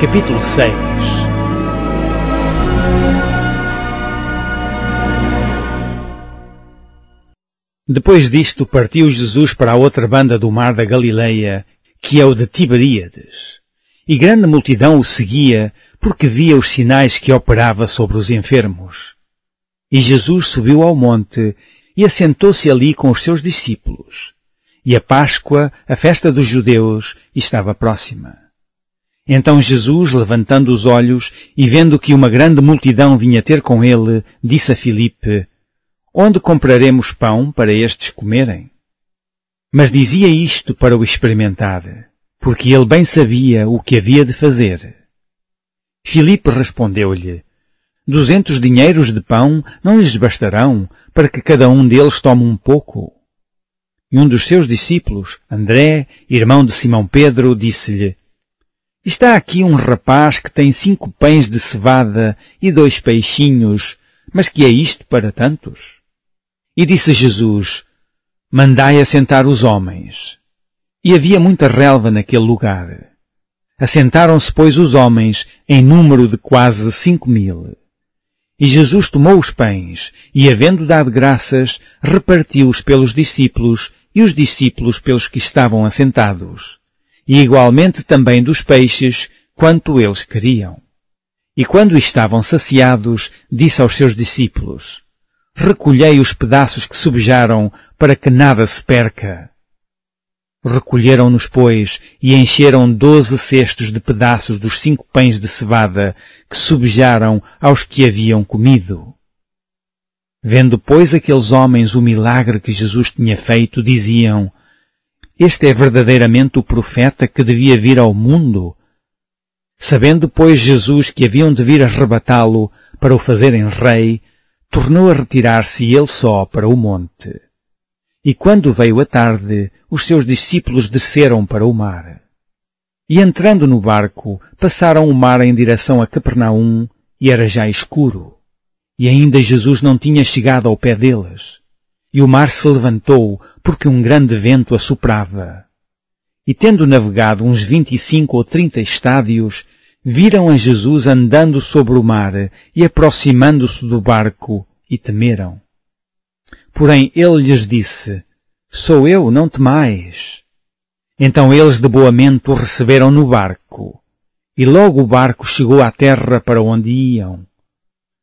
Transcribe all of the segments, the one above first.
Capítulo 6. Depois disto partiu Jesus para a outra banda do mar da Galileia, que é o de Tiberíades. E grande multidão o seguia, porque via os sinais que operava sobre os enfermos. E Jesus subiu ao monte e assentou-se ali com os seus discípulos. E a Páscoa, a festa dos judeus, estava próxima. Então Jesus, levantando os olhos e vendo que uma grande multidão vinha ter com ele, disse a Filipe: Onde compraremos pão para estes comerem? Mas dizia isto para o experimentar, porque ele bem sabia o que havia de fazer. Filipe respondeu-lhe: 200 dinheiros de pão não lhes bastarão para que cada um deles tome um pouco? E um dos seus discípulos, André, irmão de Simão Pedro, disse-lhe: Está aqui um rapaz que tem 5 pães de cevada e 2 peixinhos, mas que é isto para tantos? E disse Jesus: Mandai assentar os homens. E havia muita relva naquele lugar. Assentaram-se, pois, os homens, em número de quase 5.000. E Jesus tomou os pães, e, havendo dado graças, repartiu-os pelos discípulos, e os discípulos pelos que estavam assentados. E igualmente também dos peixes, quanto eles queriam. E quando estavam saciados, disse aos seus discípulos: Recolhei os pedaços que sobejaram, para que nada se perca. Recolheram-nos, pois, e encheram 12 cestos de pedaços dos 5 pães de cevada, que sobejaram aos que haviam comido. Vendo, pois, aqueles homens o milagre que Jesus tinha feito, diziam: Este é verdadeiramente o profeta que devia vir ao mundo. Sabendo, pois, Jesus que haviam de vir arrebatá-lo para o fazerem rei, tornou a retirar-se ele só para o monte. E quando veio a tarde, os seus discípulos desceram para o mar. E entrando no barco, passaram o mar em direção a Capernaum, e era já escuro. E ainda Jesus não tinha chegado ao pé deles. E o mar se levantou, porque um grande vento assoprava. E tendo navegado uns 25 ou 30 estádios, viram a Jesus andando sobre o mar e aproximando-se do barco, e temeram. Porém ele lhes disse: Sou eu, não temais. Então eles de boa mente o receberam no barco, e logo o barco chegou à terra para onde iam.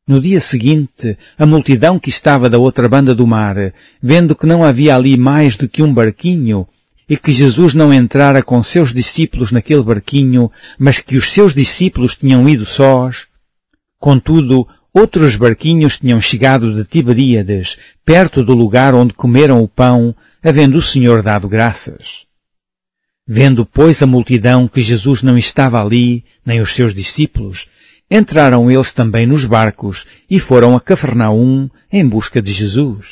No dia seguinte, a multidão que estava da outra banda do mar, vendo que não havia ali mais do que um barquinho, e que Jesus não entrara com seus discípulos naquele barquinho, mas que os seus discípulos tinham ido sós, contudo, outros barquinhos tinham chegado de Tiberíades, perto do lugar onde comeram o pão, havendo o Senhor dado graças. Vendo, pois, a multidão que Jesus não estava ali, nem os seus discípulos, entraram eles também nos barcos e foram a Cafarnaum em busca de Jesus.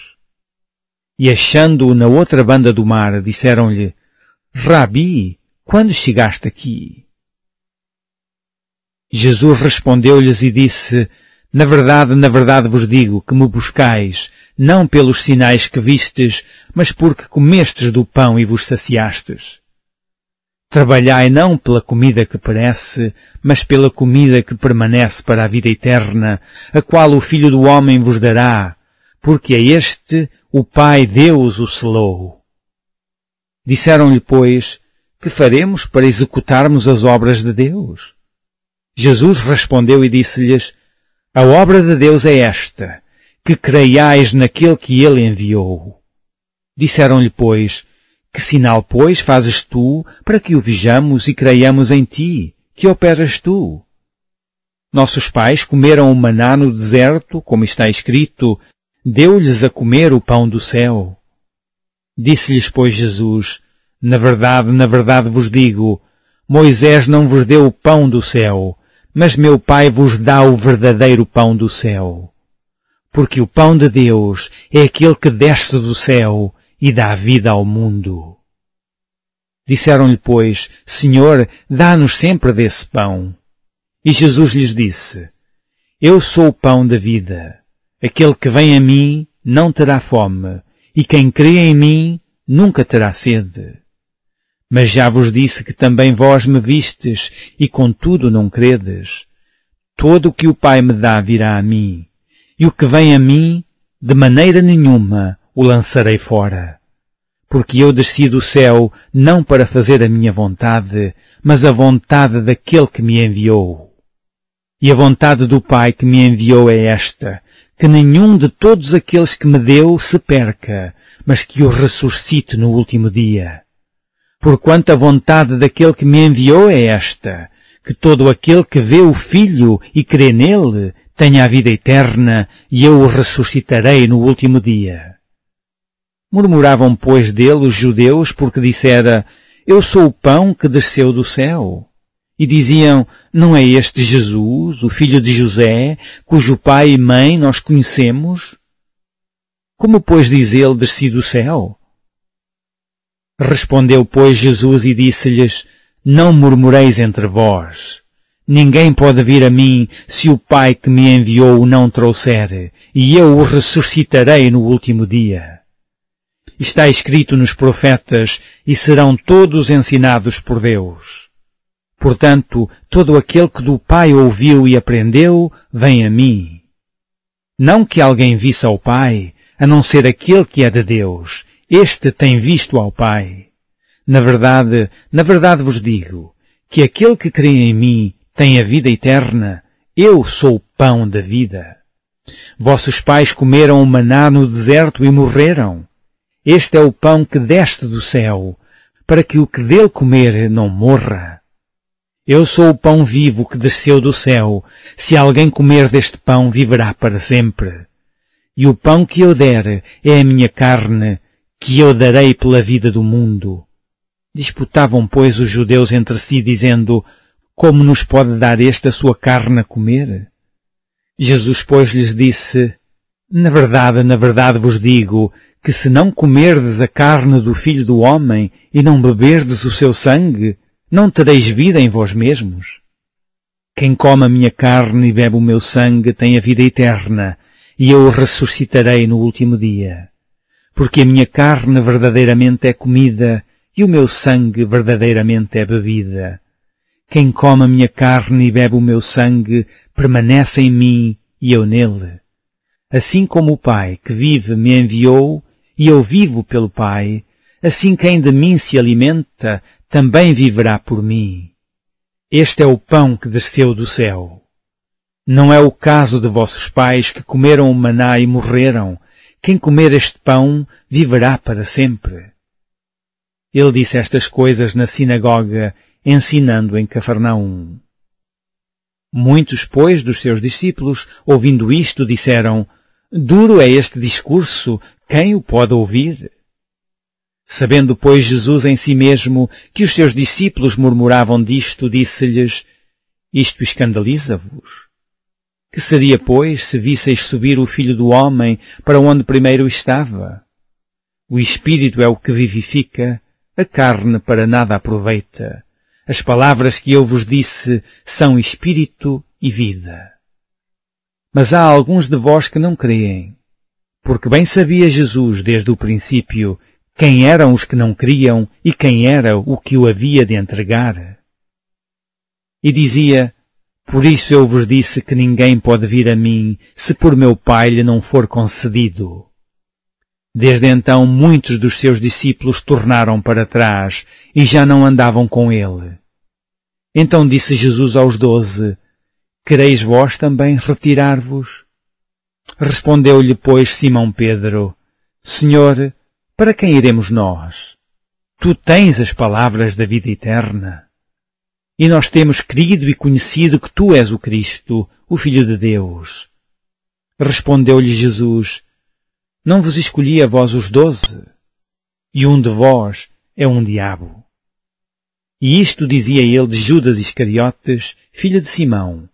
E achando-o na outra banda do mar, disseram-lhe: Rabi, quando chegaste aqui? Jesus respondeu-lhes e disse: na verdade vos digo que me buscais, não pelos sinais que vistes, mas porque comestes do pão e vos saciastes. Trabalhai não pela comida que perece, mas pela comida que permanece para a vida eterna, a qual o Filho do Homem vos dará, porque a este o Pai Deus o selou. Disseram-lhe, pois: que faremos para executarmos as obras de Deus? Jesus respondeu e disse-lhes: a obra de Deus é esta, que creiais naquele que ele enviou. Disseram-lhe, pois: que sinal, pois, fazes tu para que o vejamos e creiamos em ti? Que operas tu? Nossos pais comeram o maná no deserto, como está escrito: deu-lhes a comer o pão do céu. Disse-lhes, pois, Jesus: na verdade vos digo, Moisés não vos deu o pão do céu, mas meu Pai vos dá o verdadeiro pão do céu. Porque o pão de Deus é aquele que desce do céu e dá vida ao mundo. Disseram-lhe, pois: Senhor, dá-nos sempre desse pão. E Jesus lhes disse: eu sou o pão da vida. Aquele que vem a mim não terá fome, e quem crê em mim nunca terá sede. Mas já vos disse que também vós me vistes, e contudo não credes. Todo o que o Pai me dá virá a mim, e o que vem a mim, de maneira nenhuma o lançarei fora. Porque eu desci do céu não para fazer a minha vontade, mas a vontade daquele que me enviou. E a vontade do Pai que me enviou é esta, que nenhum de todos aqueles que me deu se perca, mas que o ressuscite no último dia. Porquanto a vontade daquele que me enviou é esta, que todo aquele que vê o Filho e crê nele tenha a vida eterna, e eu o ressuscitarei no último dia. Murmuravam, pois, dele os judeus, porque dissera, eu sou o pão que desceu do céu. E diziam, não é este Jesus, o filho de José, cujo pai e mãe nós conhecemos? Como, pois, diz ele, desci do céu? Respondeu, pois, Jesus e disse-lhes, não murmureis entre vós. Ninguém pode vir a mim se o Pai que me enviou o não trouxer, e eu o ressuscitarei no último dia. Está escrito nos profetas, e serão todos ensinados por Deus. Portanto, todo aquele que do Pai ouviu e aprendeu, vem a mim. Não que alguém visse ao Pai, a não ser aquele que é de Deus. Este tem visto ao Pai. Na verdade vos digo, que aquele que crê em mim tem a vida eterna. Eu sou o pão da vida. Vossos pais comeram o maná no deserto e morreram. Este é o pão que desce do céu, para que o que dele comer não morra. Eu sou o pão vivo que desceu do céu. Se alguém comer deste pão, viverá para sempre. E o pão que eu der é a minha carne, que eu darei pela vida do mundo. Disputavam, pois, os judeus entre si, dizendo, como nos pode dar esta sua carne a comer? Jesus, pois, lhes disse, na verdade vos digo, que se não comerdes a carne do Filho do Homem e não beberdes o seu sangue, não tereis vida em vós mesmos. Quem come a minha carne e bebe o meu sangue tem a vida eterna, e eu o ressuscitarei no último dia. Porque a minha carne verdadeiramente é comida, e o meu sangue verdadeiramente é bebida. Quem come a minha carne e bebe o meu sangue, permanece em mim e eu nele. Assim como o Pai que vive me enviou, e eu vivo pelo Pai, assim quem de mim se alimenta, também viverá por mim. Este é o pão que desceu do céu. Não é o caso de vossos pais que comeram o maná e morreram. Quem comer este pão viverá para sempre. Ele disse estas coisas na sinagoga, ensinando em Cafarnaum. Muitos, pois, dos seus discípulos, ouvindo isto, disseram, duro é este discurso, quem o pode ouvir? Sabendo, pois, Jesus em si mesmo que os seus discípulos murmuravam disto, disse-lhes, isto escandaliza-vos? Que seria, pois, se visseis subir o Filho do Homem para onde primeiro estava? O Espírito é o que vivifica, a carne para nada aproveita. As palavras que eu vos disse são Espírito e vida. Mas há alguns de vós que não creem, porque bem sabia Jesus desde o princípio quem eram os que não criam e quem era o que o havia de entregar. E dizia, por isso eu vos disse que ninguém pode vir a mim se por meu Pai lhe não for concedido. Desde então muitos dos seus discípulos tornaram para trás e já não andavam com ele. Então disse Jesus aos 12, quereis vós também retirar-vos? Respondeu-lhe, pois, Simão Pedro, Senhor, para quem iremos nós? Tu tens as palavras da vida eterna. E nós temos crido e conhecido que tu és o Cristo, o Filho de Deus. Respondeu-lhe Jesus, não vos escolhi a vós os 12, e um de vós é um diabo. E isto dizia ele de Judas Iscariotes, filho de Simão,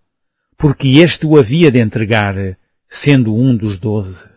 porque este o havia de entregar, sendo um dos 12.